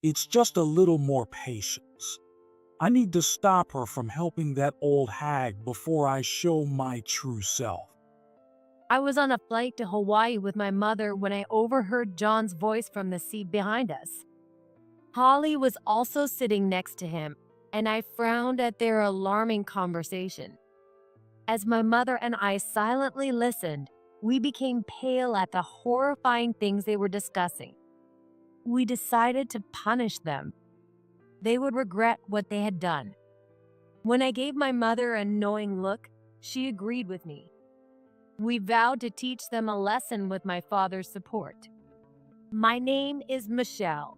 It's just a little more patience. I need to stop her from helping that old hag before I show my true self. I was on a flight to Hawaii with my mother when I overheard John's voice from the seat behind us. Holly was also sitting next to him, and I frowned at their alarming conversation. As my mother and I silently listened, we became pale at the horrifying things they were discussing. We decided to punish them. They would regret what they had done. When I gave my mother a knowing look, she agreed with me. We vowed to teach them a lesson with my father's support. My name is Michelle.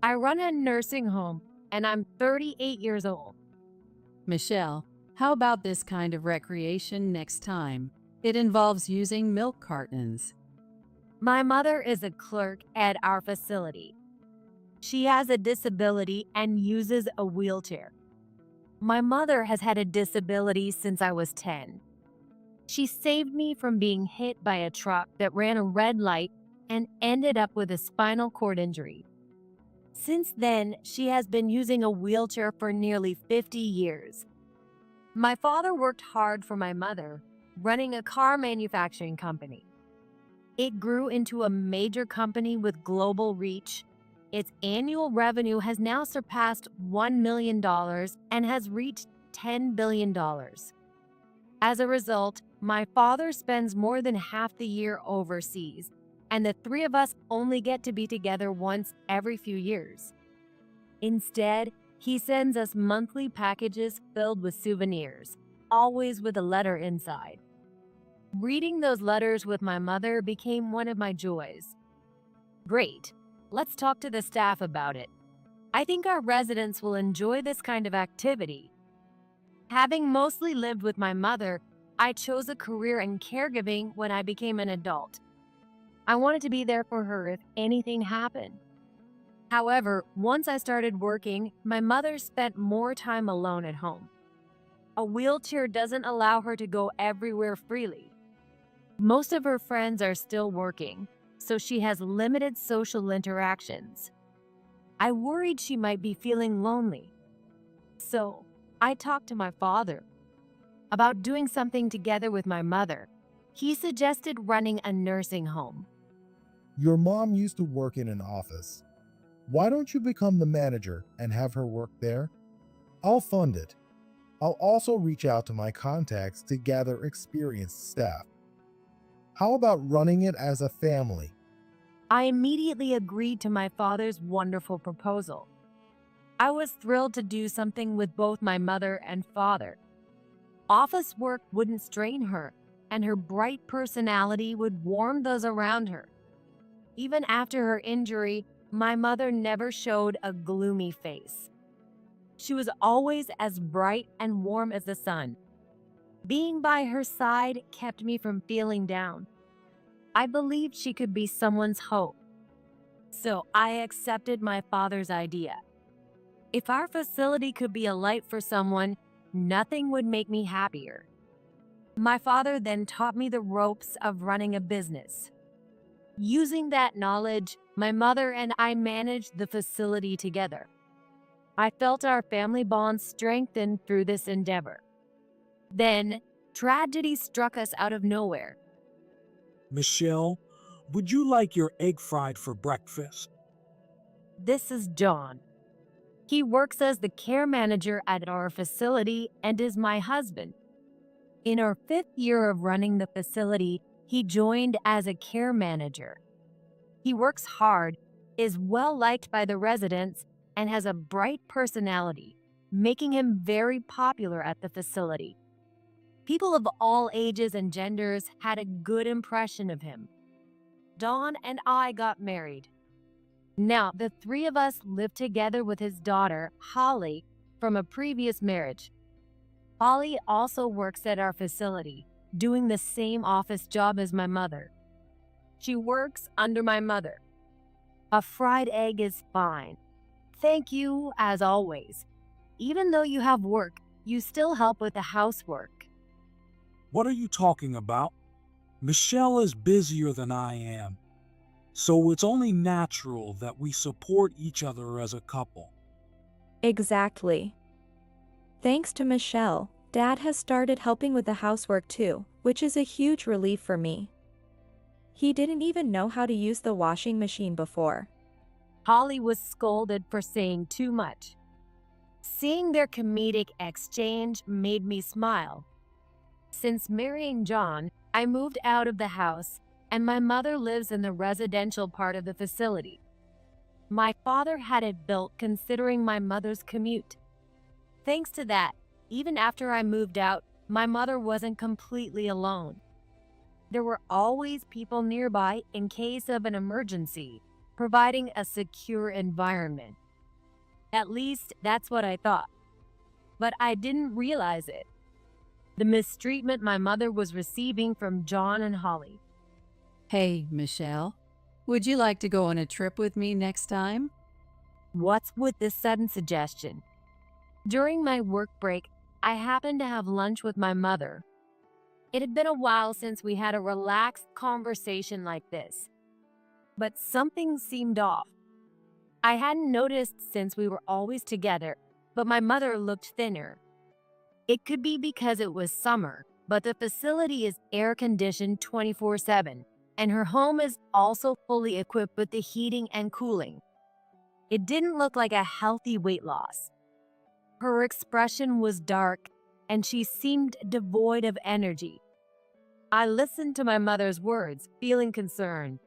I run a nursing home, and I'm 38 years old. Michelle, how about this kind of recreation next time? It involves using milk cartons. My mother is a clerk at our facility. She has a disability and uses a wheelchair. My mother has had a disability since I was 10. She saved me from being hit by a truck that ran a red light and ended up with a spinal cord injury. Since then, she has been using a wheelchair for nearly 50 years. My father worked hard for my mother, running a car manufacturing company. It grew into a major company with global reach. Its annual revenue has now surpassed $1 million and has reached $10 billion. As a result, my father spends more than half the year overseas, and the three of us only get to be together once every few years. Instead, he sends us monthly packages filled with souvenirs, always with a letter inside. Reading those letters with my mother became one of my joys. Great. Let's talk to the staff about it. I think our residents will enjoy this kind of activity. Having mostly lived with my mother, I chose a career in caregiving when I became an adult. I wanted to be there for her if anything happened. However, once I started working, my mother spent more time alone at home. A wheelchair doesn't allow her to go everywhere freely. Most of her friends are still working, so she has limited social interactions. I worried she might be feeling lonely. So, I talked to my father about doing something together with my mother. He suggested running a nursing home. Your mom used to work in an office. Why don't you become the manager and have her work there? I'll fund it. I'll also reach out to my contacts to gather experienced staff. How about running it as a family? I immediately agreed to my father's wonderful proposal. I was thrilled to do something with both my mother and father. Office work wouldn't strain her, and her bright personality would warm those around her. Even after her injury, my mother never showed a gloomy face. She was always as bright and warm as the sun. Being by her side kept me from feeling down. I believed she could be someone's hope. So I accepted my father's idea. If our facility could be a light for someone, nothing would make me happier. My father then taught me the ropes of running a business. Using that knowledge, my mother and I managed the facility together. I felt our family bond strengthened through this endeavor. Then, tragedy struck us out of nowhere. Michelle, would you like your egg fried for breakfast? This is John. He works as the care manager at our facility and is my husband. In our 5th year of running the facility, he joined as a care manager. He works hard, is well liked by the residents, and has a bright personality, making him very popular at the facility. People of all ages and genders had a good impression of him. Dawn and I got married. Now, the three of us live together with his daughter, Holly, from a previous marriage. Holly also works at our facility, doing the same office job as my mother. She works under my mother. A fried egg is fine. Thank you, as always. Even though you have work, you still help with the housework. What are you talking about? Michelle is busier than I am. So it's only natural that we support each other as a couple. Exactly. Thanks to Michelle, Dad has started helping with the housework too, which is a huge relief for me. He didn't even know how to use the washing machine before. Holly was scolded for saying too much. Seeing their comedic exchange made me smile. Since marrying John, I moved out of the house, and my mother lives in the residential part of the facility. My father had it built considering my mother's commute. Thanks to that, even after I moved out, my mother wasn't completely alone. There were always people nearby in case of an emergency, providing a secure environment. At least that's what I thought. But I didn't realize it. The mistreatment my mother was receiving from John and Holly. Hey, Michelle, would you like to go on a trip with me next time? What's with this sudden suggestion? During my work break, I happened to have lunch with my mother. It had been a while since we had a relaxed conversation like this. But something seemed off. I hadn't noticed since we were always together, but my mother looked thinner. It could be because it was summer, but the facility is air-conditioned 24/7, and her home is also fully equipped with the heating and cooling. It didn't look like a healthy weight loss. Her expression was dark, and she seemed devoid of energy. I listened to my mother's words, feeling concerned.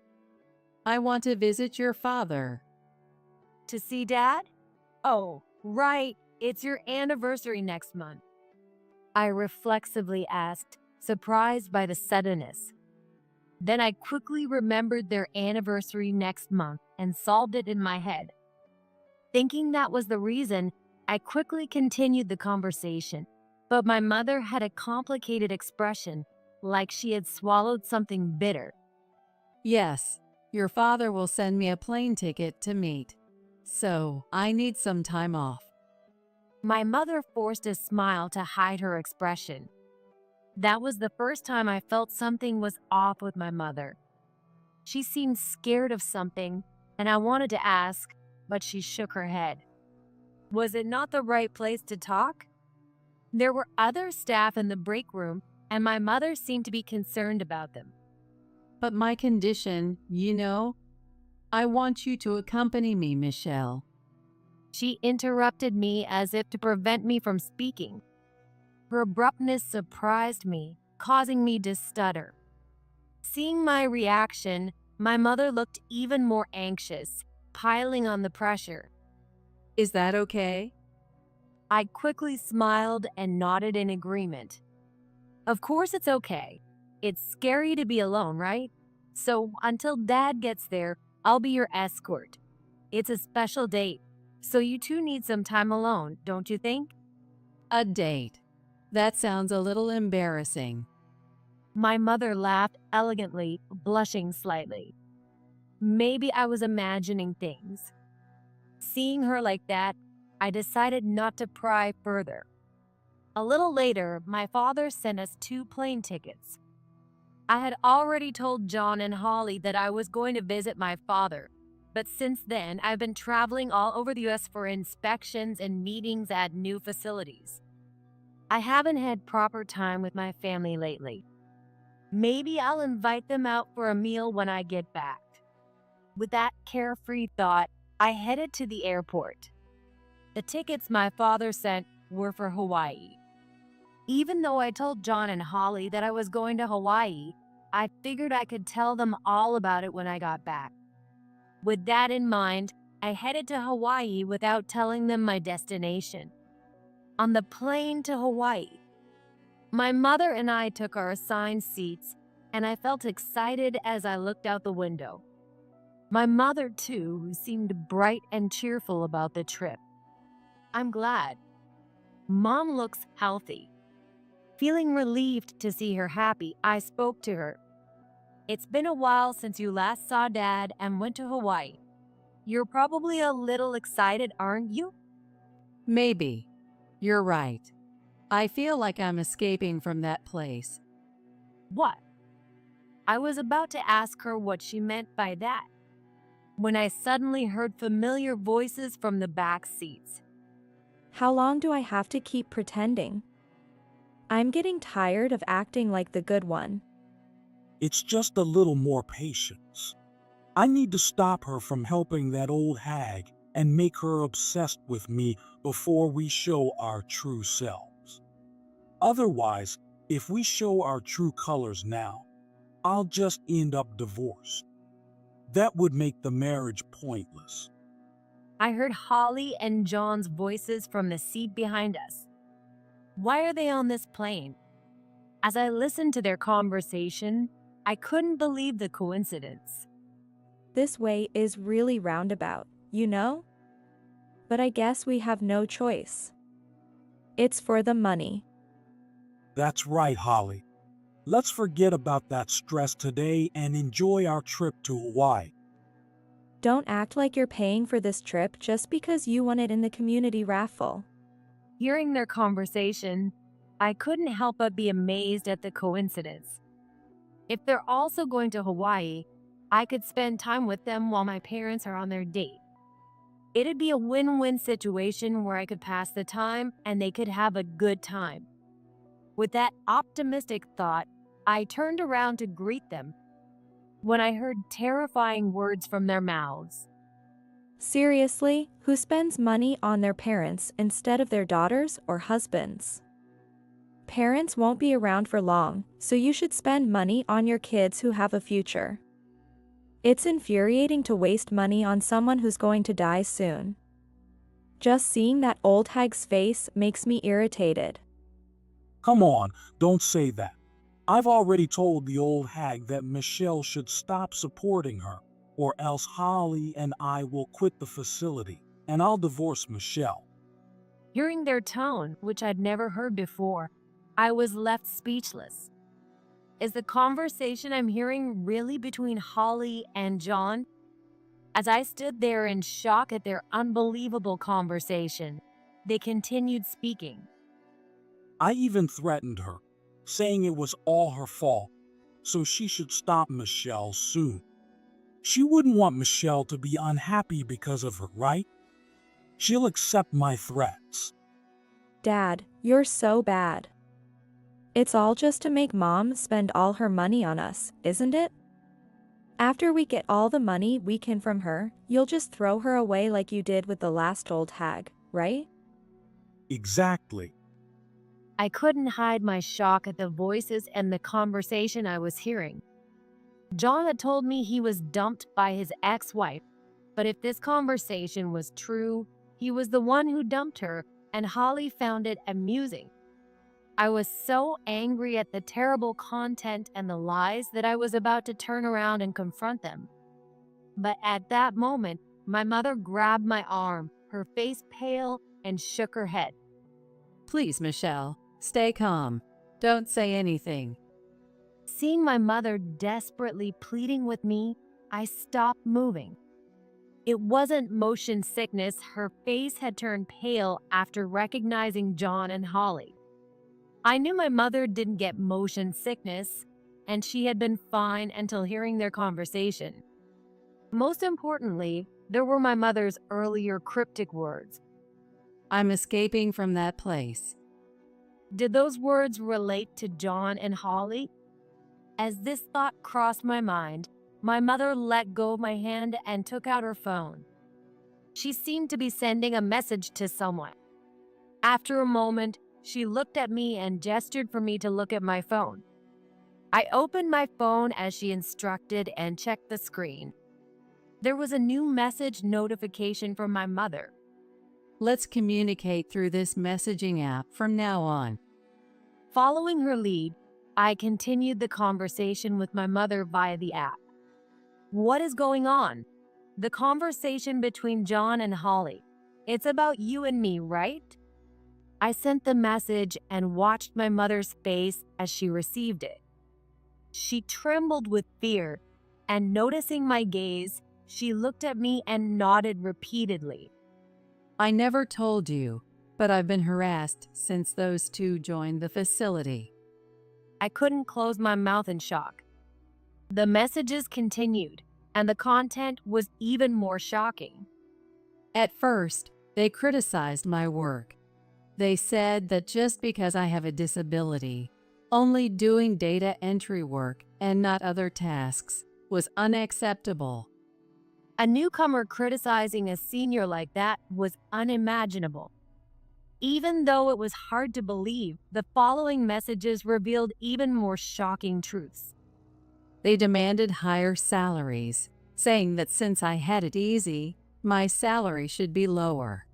I want to visit your father. To see Dad? Oh, right, it's your anniversary next month. I reflexively asked, surprised by the suddenness. Then I quickly remembered their anniversary next month and solved it in my head. Thinking that was the reason, I quickly continued the conversation, but my mother had a complicated expression, like she had swallowed something bitter. Yes, your father will send me a plane ticket to meet. So, I need some time off. My mother forced a smile to hide her expression. That was the first time I felt something was off with my mother. She seemed scared of something, and I wanted to ask, but she shook her head. Was it not the right place to talk? There were other staff in the break room, and my mother seemed to be concerned about them. But my condition, I want you to accompany me, Michelle. She interrupted me as if to prevent me from speaking. Her abruptness surprised me, causing me to stutter. Seeing my reaction, my mother looked even more anxious, piling on the pressure. Is that okay? I quickly smiled and nodded in agreement. Of course it's okay. It's scary to be alone, right? So until Dad gets there, I'll be your escort. It's a special date, so you two need some time alone, don't you think? A date. That sounds a little embarrassing. My mother laughed elegantly, blushing slightly. Maybe I was imagining things. Seeing her like that, I decided not to pry further. A little later, my father sent us 2 plane tickets. I had already told John and Holly that I was going to visit my father, but since then, I've been traveling all over the US for inspections and meetings at new facilities. I haven't had proper time with my family lately. Maybe I'll invite them out for a meal when I get back. With that carefree thought, I headed to the airport. The tickets my father sent were for Hawaii. Even though I told John and Holly that I was going to Hawaii, I figured I could tell them all about it when I got back. With that in mind, I headed to Hawaii without telling them my destination. On the plane to Hawaii, my mother and I took our assigned seats, and I felt excited as I looked out the window. My mother, too, seemed bright and cheerful about the trip. I'm glad. Mom looks healthy. Feeling relieved to see her happy, I spoke to her. It's been a while since you last saw Dad and went to Hawaii. You're probably a little excited, aren't you? Maybe. You're right. I feel like I'm escaping from that place. What? I was about to ask her what she meant by that, when I suddenly heard familiar voices from the back seats. How long do I have to keep pretending? I'm getting tired of acting like the good one. It's just a little more patience. I need to stop her from helping that old hag and make her obsessed with me before we show our true selves. Otherwise, if we show our true colors now, I'll just end up divorced. That would make the marriage pointless. I heard Holly and John's voices from the seat behind us. Why are they on this plane? As I listened to their conversation, I couldn't believe the coincidence. This way is really roundabout, you know? But I guess we have no choice. It's for the money. That's right, Holly. Let's forget about that stress today and enjoy our trip to Hawaii. Don't act like you're paying for this trip just because you won it in the community raffle. Hearing their conversation, I couldn't help but be amazed at the coincidence. If they're also going to Hawaii, I could spend time with them while my parents are on their date. It'd be a win-win situation where I could pass the time and they could have a good time. With that optimistic thought, I turned around to greet them when I heard terrifying words from their mouths. Seriously, who spends money on their parents instead of their daughters or husbands? Parents won't be around for long, so you should spend money on your kids who have a future. It's infuriating to waste money on someone who's going to die soon. Just seeing that old hag's face makes me irritated. Come on, don't say that. I've already told the old hag that Michelle should stop supporting her, or else Holly and I will quit the facility, and I'll divorce Michelle. Hearing their tone, which I'd never heard before, I was left speechless. Is the conversation I'm hearing really between Holly and John? As I stood there in shock at their unbelievable conversation, they continued speaking. I even threatened her, saying it was all her fault, so she should stop Michelle soon. She wouldn't want Michelle to be unhappy because of her, right? She'll accept my threats. Dad, you're so bad. It's all just to make Mom spend all her money on us, isn't it? After we get all the money we can from her, you'll just throw her away like you did with the last old hag, right? Exactly. I couldn't hide my shock at the voices and the conversation I was hearing. John had told me he was dumped by his ex-wife, but if this conversation was true, he was the one who dumped her, and Holly found it amusing. I was so angry at the terrible content and the lies that I was about to turn around and confront them. But at that moment, my mother grabbed my arm, her face pale, and shook her head. Please, Michelle, stay calm. Don't say anything. Seeing my mother desperately pleading with me, I stopped moving. It wasn't motion sickness, her face had turned pale after recognizing John and Holly. I knew my mother didn't get motion sickness, and she had been fine until hearing their conversation. Most importantly, there were my mother's earlier cryptic words. I'm escaping from that place. Did those words relate to John and Holly? As this thought crossed my mind, my mother let go of my hand and took out her phone. She seemed to be sending a message to someone. After a moment, she looked at me and gestured for me to look at my phone. I opened my phone as she instructed and checked the screen. There was a new message notification from my mother. Let's communicate through this messaging app from now on. Following her lead, I continued the conversation with my mother via the app. What is going on? The conversation between John and Holly. It's about you and me, right? I sent the message and watched my mother's face as she received it. She trembled with fear, and noticing my gaze, she looked at me and nodded repeatedly. I never told you, but I've been harassed since those two joined the facility. I couldn't close my mouth in shock. The messages continued. and the content was even more shocking. At first, they criticized my work. They said that just because I have a disability, only doing data entry work and not other tasks was unacceptable. A newcomer criticizing a senior like that was unimaginable. Even though it was hard to believe, the following messages revealed even more shocking truths. They demanded higher salaries, saying that since I had it easy, my salary should be lower.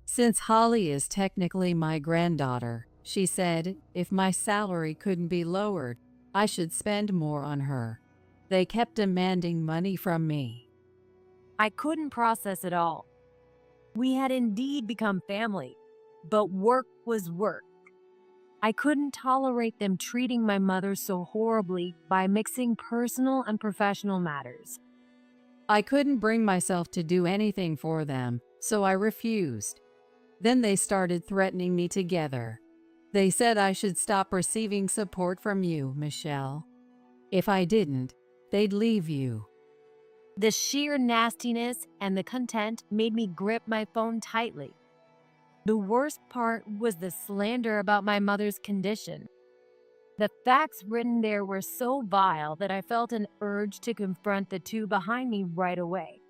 Since Holly is technically my granddaughter, she said if my salary couldn't be lowered, I should spend more on her. They kept demanding money from me. I couldn't process it all. We had indeed become family, but work was work. I couldn't tolerate them treating my mother so horribly by mixing personal and professional matters. I couldn't bring myself to do anything for them, so I refused. Then they started threatening me together. They said I should stop receiving support from you, Michelle. If I didn't, they'd leave you. The sheer nastiness and the contempt made me grip my phone tightly. The worst part was the slander about my mother's condition. The facts written there were so vile that I felt an urge to confront the two behind me right away.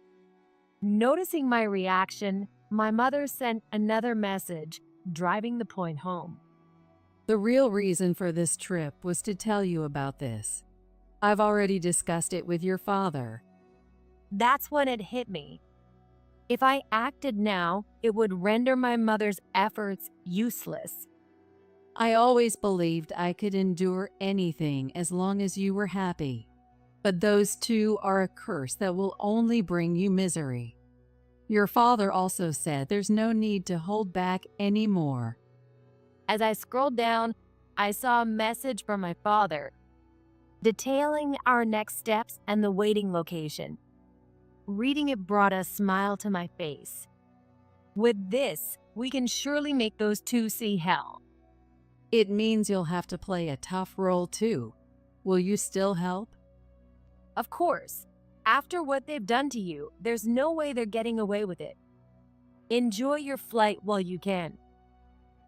Noticing my reaction, my mother sent another message, driving the point home. The real reason for this trip was to tell you about this. I've already discussed it with your father. That's when it hit me. If I acted now, it would render my mother's efforts useless. I always believed I could endure anything as long as you were happy. But those two are a curse that will only bring you misery. Your father also said there's no need to hold back anymore. As I scrolled down, I saw a message from my father, detailing our next steps and the waiting location. Reading it brought a smile to my face. With this, we can surely make those two see hell. It means you'll have to play a tough role too. Will you still help? Of course, after what they've done to you, there's no way they're getting away with it. Enjoy your flight while you can.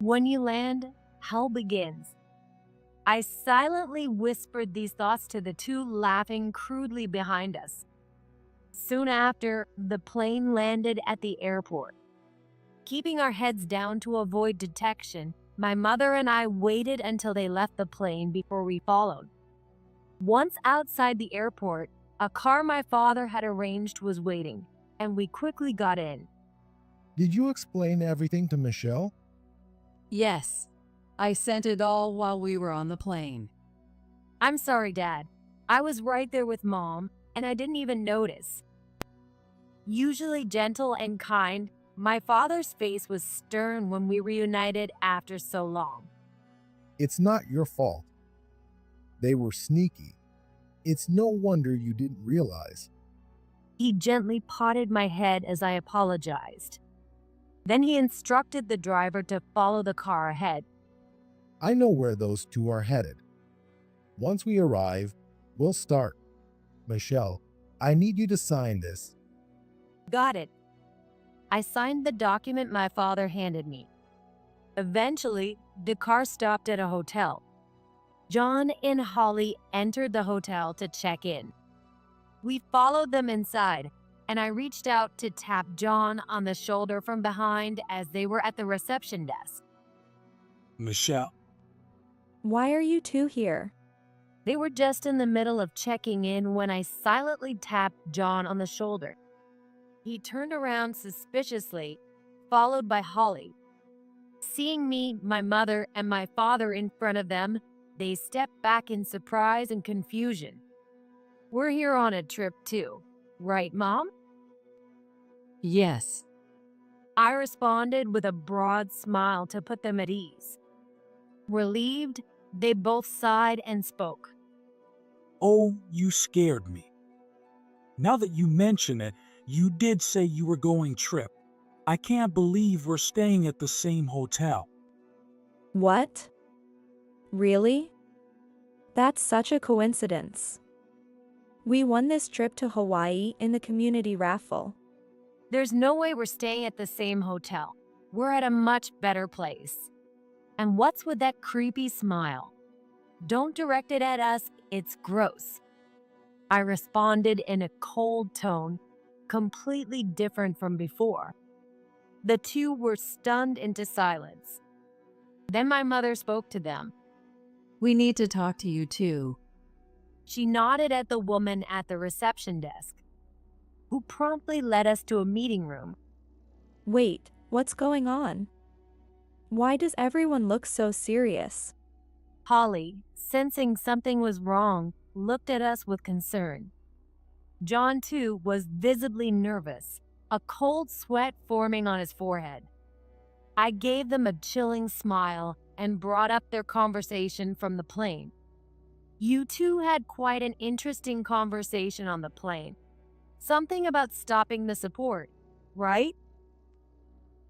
When you land, hell begins. I silently whispered these thoughts to the two laughing crudely behind us. Soon after, the plane landed at the airport. Keeping our heads down to avoid detection, my mother and I waited until they left the plane before we followed. Once outside the airport, a car my father had arranged was waiting, and we quickly got in. Did you explain everything to Michelle? Yes. I sent it all while we were on the plane. I'm sorry, Dad. I was right there with Mom, and I didn't even notice. Usually gentle and kind, my father's face was stern when we reunited after so long. It's not your fault. They were sneaky. It's no wonder you didn't realize. He gently patted my head as I apologized. Then he instructed the driver to follow the car ahead. I know where those two are headed. Once we arrive, we'll start. Michelle, I need you to sign this. Got it. I signed the document my father handed me. Eventually, the car stopped at a hotel. John and Holly entered the hotel to check in. We followed them inside, and I reached out to tap John on the shoulder from behind as they were at the reception desk. Michelle, Why are you two here? They were just in the middle of checking in when I silently tapped John on the shoulder. He turned around suspiciously, followed by Holly. Seeing me, my mother, and my father in front of them, they stepped back in surprise and confusion. We're here on a trip too, right, Mom? Yes. I responded with a broad smile to put them at ease. Relieved, they both sighed and spoke. oh, you scared me. Now that you mention it, you did say you were going trip. I can't believe we're staying at the same hotel. What? Really? That's such a coincidence. We won this trip to Hawaii in the community raffle. There's no way we're staying at the same hotel. We're at a much better place. And what's with that creepy smile? Don't direct it at us, it's gross. I responded in a cold tone, completely different from before. The two were stunned into silence. Then my mother spoke to them. We need to talk to you too. She nodded at the woman at the reception desk, who promptly led us to a meeting room. Wait, what's going on? Why does everyone look so serious? Holly, sensing something was wrong, looked at us with concern. John, too, was visibly nervous, a cold sweat forming on his forehead. I gave them a chilling smile and brought up their conversation from the plane. You two had quite an interesting conversation on the plane. Something about stopping the support, right?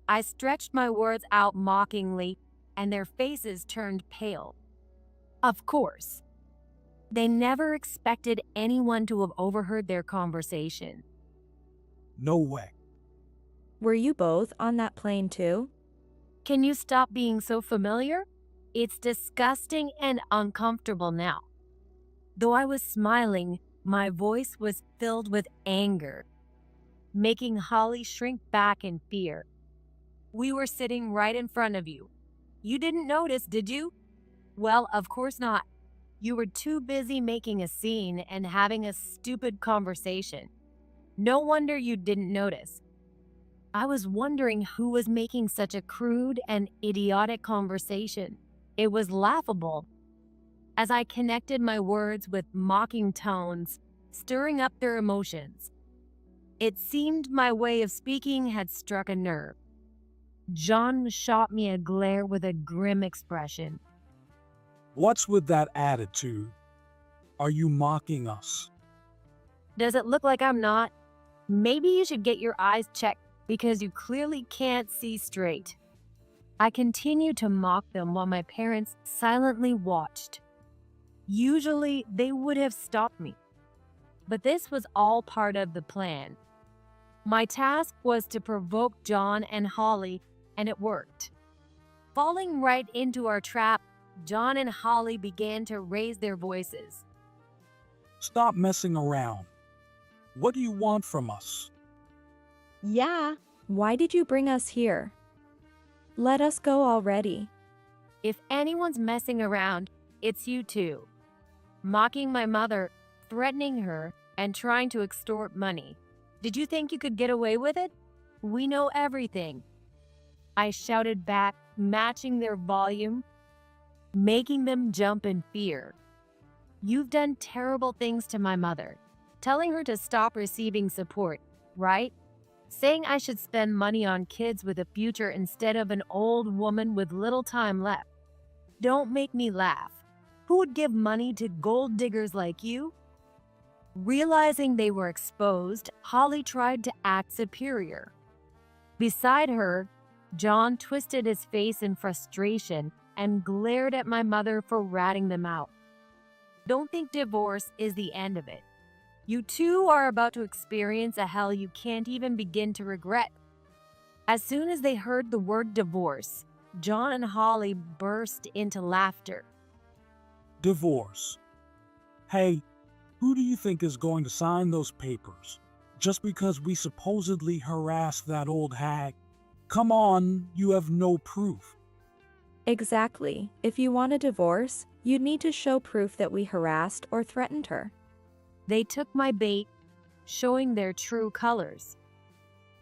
I stretched my words out mockingly, and their faces turned pale. Of course. They never expected anyone to have overheard their conversation. No way. Were you both on that plane too? Can you stop being so familiar? It's disgusting and uncomfortable now. Though I was smiling, my voice was filled with anger, making Holly shrink back in fear. We were sitting right in front of you. You didn't notice, did you? Well, of course not. You were too busy making a scene and having a stupid conversation. No wonder you didn't notice. I was wondering who was making such a crude and idiotic conversation. It was laughable. As I connected my words with mocking tones, stirring up their emotions, it seemed my way of speaking had struck a nerve. John shot me a glare with a grim expression. What's with that attitude? Are you mocking us? Does it look like I'm not? Maybe you should get your eyes checked because you clearly can't see straight. I continued to mock them while my parents silently watched. Usually, they would have stopped me. But this was all part of the plan. My task was to provoke John and Holly, and it worked. Falling right into our trap, John and Holly began to raise their voices. Stop messing around. What do you want from us? Yeah. Why did you bring us here? Let us go already. If anyone's messing around, it's you two. Mocking my mother, threatening her, and trying to extort money. Did you think you could get away with it? We know everything. I shouted back, matching their volume, making them jump in fear. You've done terrible things to my mother, telling her to stop receiving support, right? Saying I should spend money on kids with a future instead of an old woman with little time left. Don't make me laugh. Who would give money to gold diggers like you? Realizing they were exposed, Holly tried to act superior. Beside her, John twisted his face in frustration and glared at my mother for ratting them out. Don't think divorce is the end of it. You two are about to experience a hell you can't even begin to regret. As soon as they heard the word divorce, John and Holly burst into laughter. Divorce. Hey, who do you think is going to sign those papers? Just because we supposedly harassed that old hag? Come on, you have no proof. Exactly. If you want a divorce, you'd need to show proof that we harassed or threatened her. They took my bait, showing their true colors.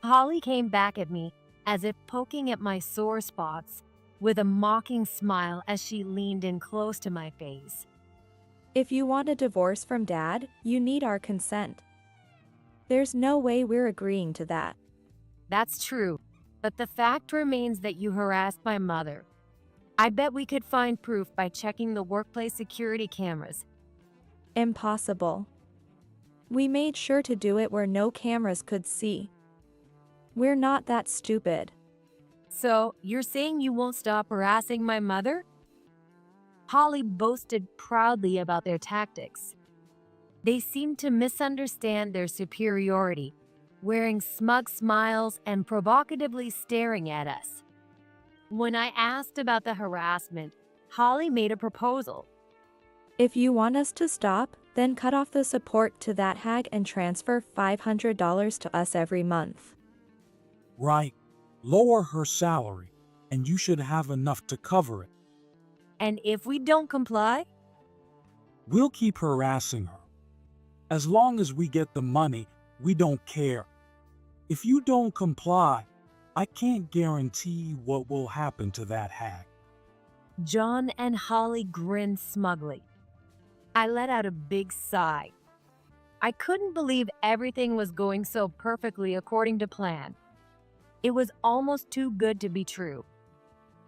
Holly came back at me, as if poking at my sore spots, with a mocking smile as she leaned in close to my face. If you want a divorce from Dad, you need our consent. There's no way we're agreeing to that. That's true, but the fact remains that you harassed my mother. I bet we could find proof by checking the workplace security cameras. Impossible. We made sure to do it where no cameras could see. We're not that stupid. So, you're saying you won't stop harassing my mother? Holly boasted proudly about their tactics. They seemed to misunderstand their superiority, wearing smug smiles and provocatively staring at us. When I asked about the harassment, Holly made a proposal. If you want us to stop, then cut off the support to that hag and transfer $500 to us every month. Right. Lower her salary, and you should have enough to cover it. And if we don't comply, We'll keep harassing her. As long as we get the money, we don't care. If you don't comply, I can't guarantee what will happen to that hag. John and Holly grinned smugly. I let out a big sigh. I couldn't believe everything was going so perfectly according to plan. It was almost too good to be true.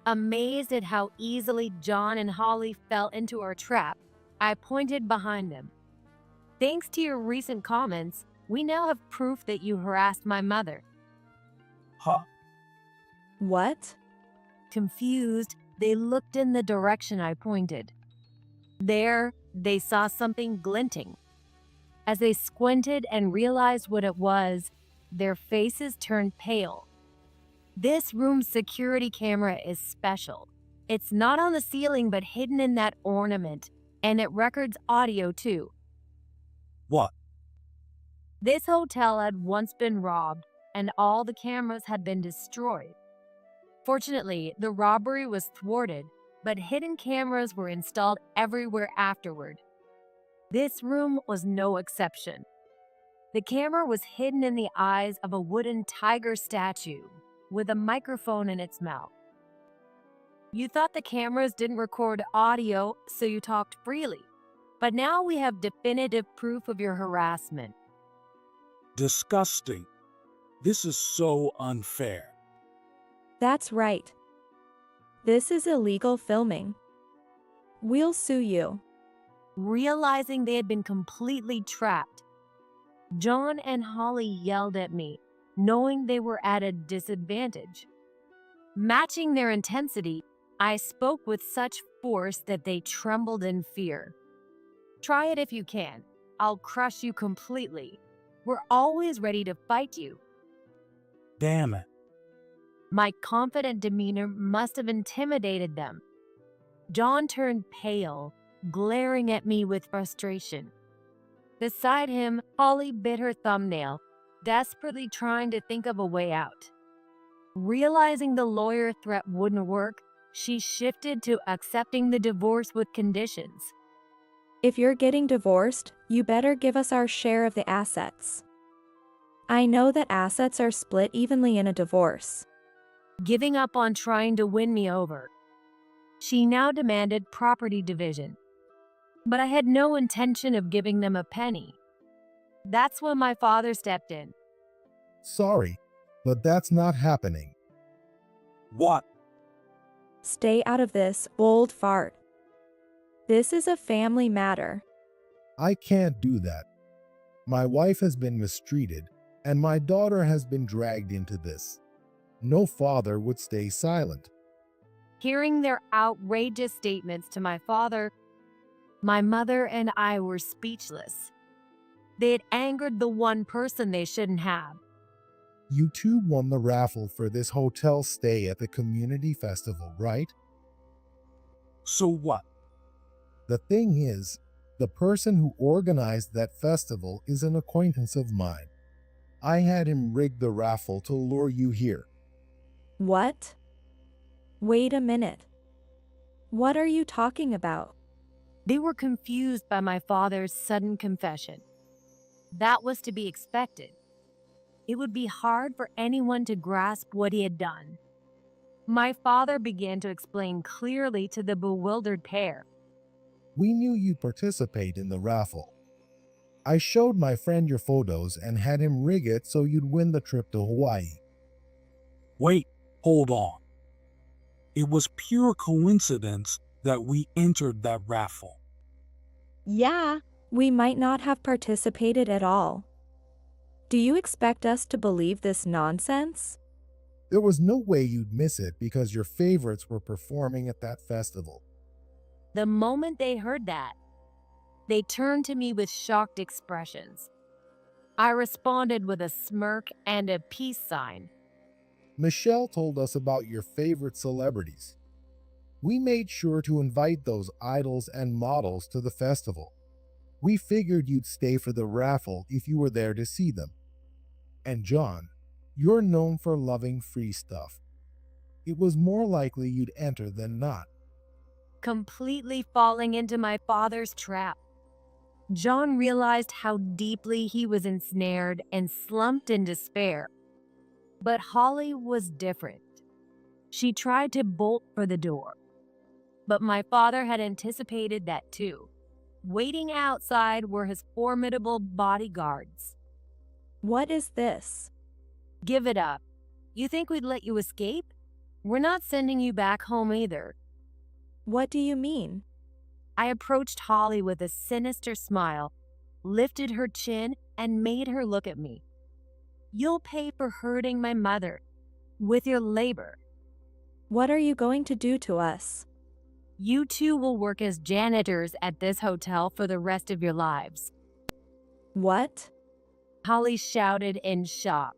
Amazed at how easily John and Holly fell into our trap, I pointed behind them. Thanks to your recent comments, we now have proof that you harassed my mother. Huh? What? Confused, they looked in the direction I pointed. There, they saw something glinting. As they squinted and realized what it was, their faces turned pale. This room's security camera is special. It's not on the ceiling but hidden in that ornament, and it records audio too. What? This hotel had once been robbed, and all the cameras had been destroyed. Fortunately, the robbery was thwarted, but hidden cameras were installed everywhere afterward. This room was no exception. The camera was hidden in the eyes of a wooden tiger statue with a microphone in its mouth. You thought the cameras didn't record audio, so you talked freely. But now we have definitive proof of your harassment. Disgusting. This is so unfair. That's right. This is illegal filming. We'll sue you. Realizing they had been completely trapped, John and Holly yelled at me, knowing they were at a disadvantage. Matching their intensity, I spoke with such force that they trembled in fear. Try it if you can. I'll crush you completely. We're always ready to fight you. Damn it. My confident demeanor must have intimidated them. John turned pale, glaring at me with frustration. Beside him, Holly bit her thumbnail, desperately trying to think of a way out. Realizing the lawyer threat wouldn't work, she shifted to accepting the divorce with conditions. If you're getting divorced, you better give us our share of the assets. I know that assets are split evenly in a divorce. Giving up on trying to win me over, she now demanded property division. But I had no intention of giving them a penny. That's when my father stepped in. Sorry, but that's not happening. What? Stay out of this, old fart. This is a family matter. I can't do that. My wife has been mistreated, and my daughter has been dragged into this. No father would stay silent. Hearing their outrageous statements to my father, my mother and I were speechless. They had angered the one person they shouldn't have. You two won the raffle for this hotel stay at the community festival, right? So what? The thing is, the person who organized that festival is an acquaintance of mine. I had him rig the raffle to lure you here. What? Wait a minute. What are you talking about? They were confused by my father's sudden confession. That was to be expected. It would be hard for anyone to grasp what he had done. My father began to explain clearly to the bewildered pair. We knew you'd participate in the raffle. I showed my friend your photos and had him rig it so you'd win the trip to Hawaii. Wait, hold on. It was pure coincidence that we entered that raffle. Yeah, we might not have participated at all. Do you expect us to believe this nonsense? There was no way you'd miss it because your favorites were performing at that festival. The moment they heard that, They turned to me with shocked expressions. I responded with a smirk and a peace sign. Michelle told us about your favorite celebrities. We made sure to invite those idols and models to the festival. We figured you'd stay for the raffle if you were there to see them. And John, you're known for loving free stuff. It was more likely you'd enter than not. Completely falling into my father's trap. John realized how deeply he was ensnared and slumped in despair. But Holly was different. She tried to bolt for the door. But my father had anticipated that too. Waiting outside were his formidable bodyguards. What is this? Give it up. You think we'd let you escape? We're not sending you back home either. What do you mean? I approached Holly with a sinister smile, lifted her chin, and made her look at me. You'll pay for hurting my mother with your labor. What are you going to do to us? You two will work as janitors at this hotel for the rest of your lives. What? Holly shouted in shock.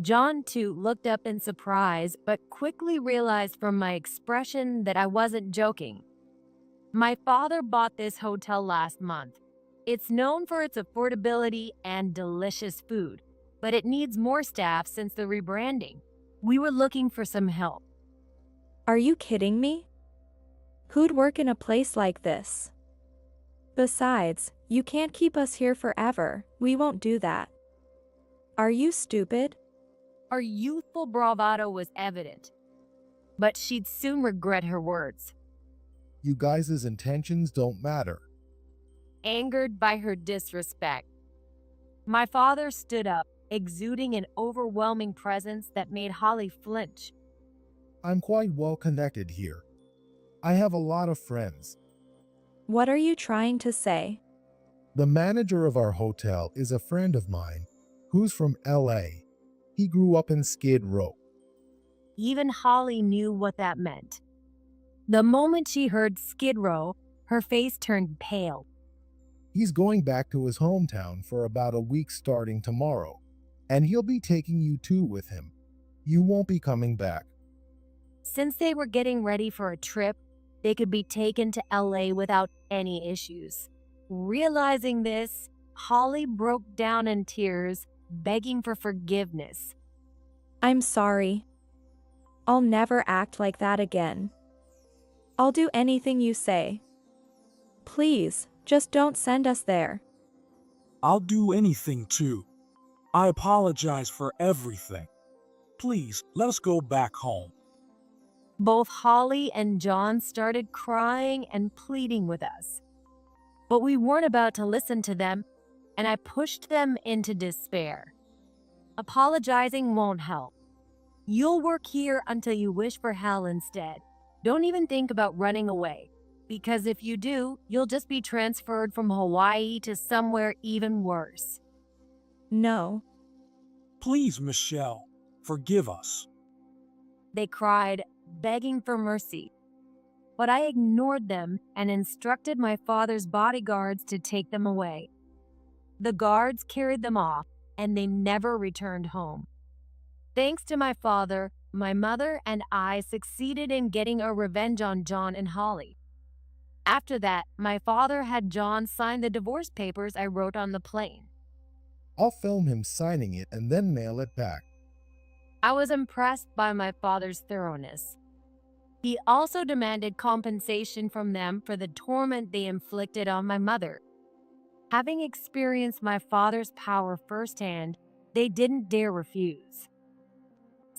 John, too, looked up in surprise, but quickly realized from my expression that I wasn't joking. My father bought this hotel last month. It's known for its affordability and delicious food, but it needs more staff since the rebranding. We were looking for some help. Are you kidding me? Who'd work in a place like this? Besides, you can't keep us here forever. We won't do that. Are you stupid? Her youthful bravado was evident, but she'd soon regret her words. You guys' intentions don't matter. Angered by her disrespect, my father stood up, exuding an overwhelming presence that made Holly flinch. I'm quite well connected here. I have a lot of friends. What are you trying to say? The manager of our hotel is a friend of mine who's from LA. He grew up in Skid Row. Even Holly knew what that meant. The moment she heard Skid Row, her face turned pale. He's going back to his hometown for about a week starting tomorrow, and he'll be taking you two with him. You won't be coming back. Since they were getting ready for a trip, they could be taken to LA without any issues. Realizing this, Holly broke down in tears, begging for forgiveness. I'm sorry. I'll never act like that again. I'll do anything you say. Please, just don't send us there. I'll do anything too. I apologize for everything. Please, let us go back home. Both Holly and John started crying and pleading with us. But we weren't about to listen to them, and I pushed them into despair. Apologizing won't help. You'll work here until you wish for hell instead. Don't even think about running away, because if you do, you'll just be transferred from Hawaii to somewhere even worse. No. Please, Michelle, forgive us. They cried, begging for mercy. But I ignored them and instructed my father's bodyguards to take them away. The guards carried them off, and they never returned home. Thanks to my father, my mother and I succeeded in getting a revenge on John and Holly. After that, my father had John sign the divorce papers I wrote on the plane. I'll film him signing it and then mail it back. I was impressed by my father's thoroughness. He also demanded compensation from them for the torment they inflicted on my mother. Having experienced my father's power firsthand, they didn't dare refuse.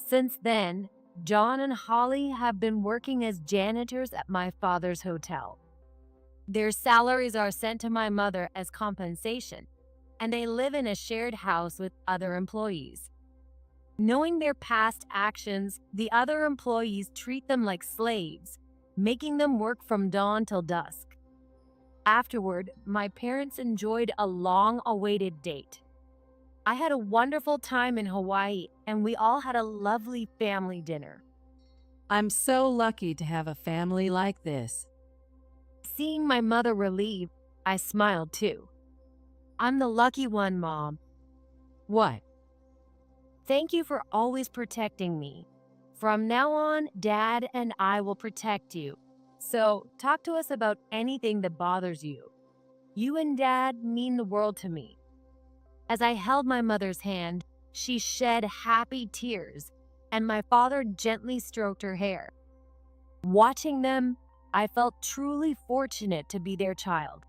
Since then, John and Holly have been working as janitors at my father's hotel. Their salaries are sent to my mother as compensation, and they live in a shared house with other employees. Knowing their past actions, the other employees treat them like slaves, making them work from dawn till dusk. Afterward, my parents enjoyed a long-awaited date. I had a wonderful time in Hawaii, and we all had a lovely family dinner. I'm so lucky to have a family like this. Seeing my mother relieved, I smiled too. I'm the lucky one, Mom. What? Thank you for always protecting me. From now on, Dad and I will protect you. So, talk to us about anything that bothers you. You and Dad mean the world to me. As I held my mother's hand, she shed happy tears, and my father gently stroked her hair. Watching them, I felt truly fortunate to be their child.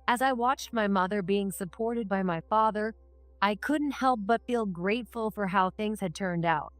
As I watched my mother being supported by my father, I couldn't help but feel grateful for how things had turned out.